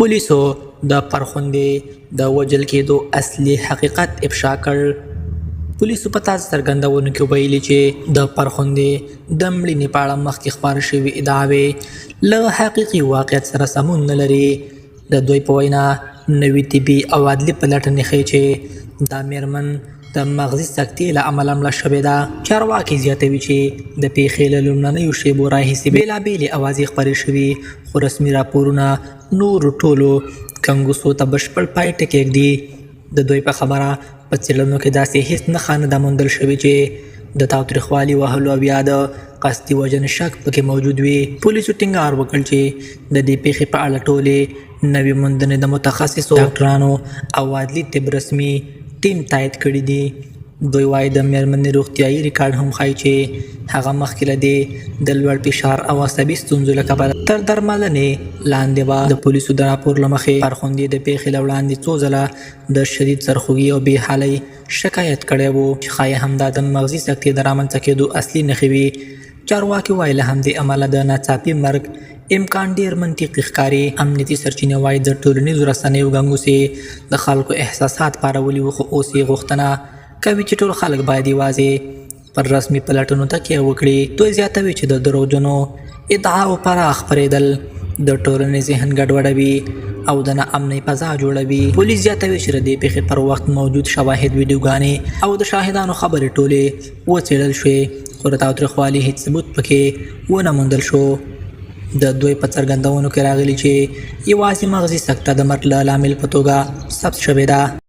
پولیسو د فرخندې د وژل کېدو اصلي حقیقت افشا کړ. پولیسو په تازه څرګندونو کې ویلي چې د فرخندې د مړینې په اړه مخکې خپاره شوې ادعاوې له حقیقي واقعیت سره سمون نه لري. د دوی په وینا نوي طبي او عدلي پلټنې ښیي چې دا مېرمن د مغزي سکتې له امله مړه شوې ده. چارواکي زیاتوي چې د پیښې له لومړنیو شېبو راهیسې بېلابېلې اوازې خپرې شوي، خو رسمي راپورونه نورو ټولو کنګوسو ته بشپړ پای ټکی ږدي. د دوی په خبره په څېړنو کې داسې هیڅ نښه نه ده موندل شوې چې د تاوتریخوالي وهلو او یا د قصدي وژنې شک پکې موجود وي. پولیسو ټینګار وکړ چې د دې پیښې په اړه ټولې نوې موندنې د متخصصو ډاکټرانو او عدلي طب رسمي ټیم تایید کړي دي. دوی وایي د مېرمنې روغتیایي ریکارډ هم ښایي چې هغه مخکې له دې د لوړ فشار او عصبي ستونزو له کبله تر درملنې لاندې وه. د پولیسو د راپور له مخې فرخندې د پیښې له وړاندې څو ځله د شدید سرخوږي او بېحالۍ شکایت کړی و چې ښایي همدا د مغزي سکتې د رامنځته کېدو اصلي نښې وي. چارواکي وایي له همدې امله د ناڅاپي مرګ امکان ډیر منطقي ښکاري. امنیتي سرچینې وایي د ټولنیزو رسنیو ګنګوسې د خلکو احساسات پارولي وو، خو اوس یې غوښتنه کوي چې ټول خلک باید یوازې پر رسمي پلټنو تکیه وکړي. دوی زیاتوي چې د دروغجنو ادعاو پراخ خپرېدل د ټولنې ذهن ګډوډوي او د ناامنۍ فضا جوړوي. پولیس زیاتوي چې د دې پیښې پر وخت موجود شواهد، ویډیوګانې او د شاهدانو خبرې ټولې وڅېړل شوې، خو د تاوتریخوالي هیڅ ثبوت پکې ونه موندل شو. د دوی په څرګندونو کې راغلي چې یوازې مغزي سکته د مرګ له لامل په توګه ثبت شوې ده.